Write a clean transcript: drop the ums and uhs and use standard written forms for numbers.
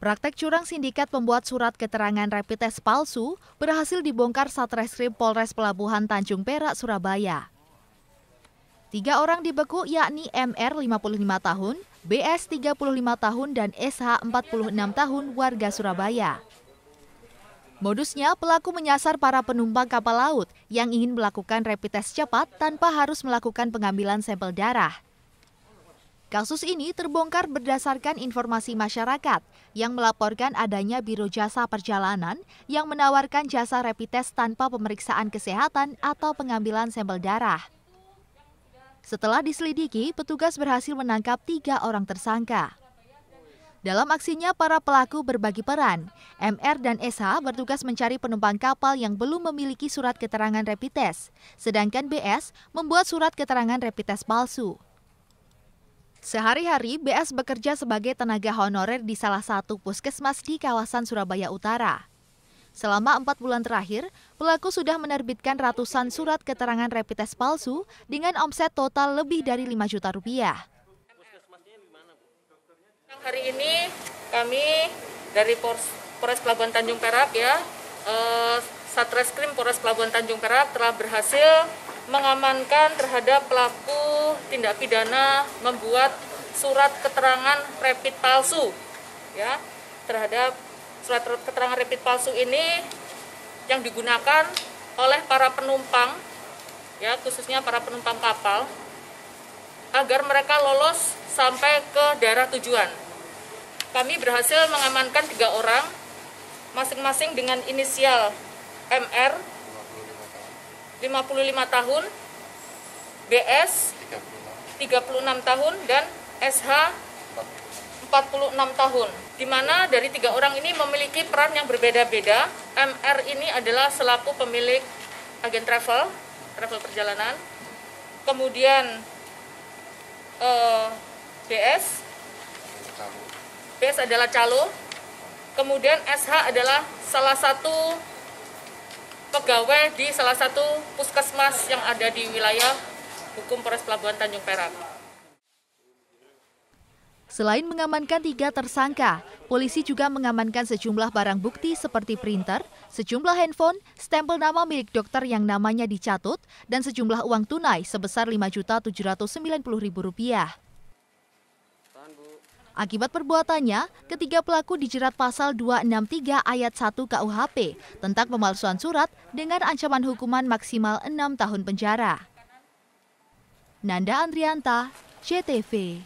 Praktek curang sindikat pembuat surat keterangan rapid test palsu berhasil dibongkar Satreskrim Polres Pelabuhan Tanjung Perak, Surabaya. 3 orang dibeku yakni MR 55 tahun, BS 35 tahun, dan SH 46 tahun warga Surabaya. Modusnya, pelaku menyasar para penumpang kapal laut yang ingin melakukan rapid test cepat tanpa harus melakukan pengambilan sampel darah. Kasus ini terbongkar berdasarkan informasi masyarakat yang melaporkan adanya Biro Jasa Perjalanan yang menawarkan jasa rapid test tanpa pemeriksaan kesehatan atau pengambilan sampel darah. Setelah diselidiki, petugas berhasil menangkap 3 orang tersangka. Dalam aksinya, para pelaku berbagi peran. MR dan SH bertugas mencari penumpang kapal yang belum memiliki surat keterangan rapid test, sedangkan BS membuat surat keterangan rapid test palsu. Sehari-hari, BS bekerja sebagai tenaga honorer di salah satu puskesmas di kawasan Surabaya Utara. Selama 4 bulan terakhir, pelaku sudah menerbitkan ratusan surat keterangan rapid test palsu dengan omset total lebih dari 5 juta rupiah. Hari ini kami dari Polres Pelabuhan Tanjung Perak Satreskrim Polres Pelabuhan Tanjung Perak telah berhasil mengamankan terhadap pelaku tindak pidana membuat surat keterangan rapid palsu. Terhadap surat keterangan rapid palsu ini yang digunakan oleh para penumpang, khususnya para penumpang kapal, agar mereka lolos sampai ke daerah tujuan. Kami berhasil mengamankan 3 orang, masing-masing dengan inisial MR 55 tahun, BS 36 tahun, dan SH 46 tahun. Di mana dari 3 orang ini memiliki peran yang berbeda-beda. MR ini adalah selaku pemilik agen travel perjalanan. Kemudian BS adalah calo. Kemudian SH adalah salah satu pegawai di salah satu puskesmas yang ada di wilayah hukum Polres Pelabuhan Tanjung Perak. Selain mengamankan 3 tersangka, polisi juga mengamankan sejumlah barang bukti seperti printer, sejumlah handphone, stempel nama milik dokter yang namanya dicatut, dan sejumlah uang tunai sebesar Rp5.790.000. Akibat perbuatannya, ketiga pelaku dijerat pasal 263 ayat 1 KUHP tentang pemalsuan surat dengan ancaman hukuman maksimal 6 tahun penjara. Nanda Andrianta, JTV.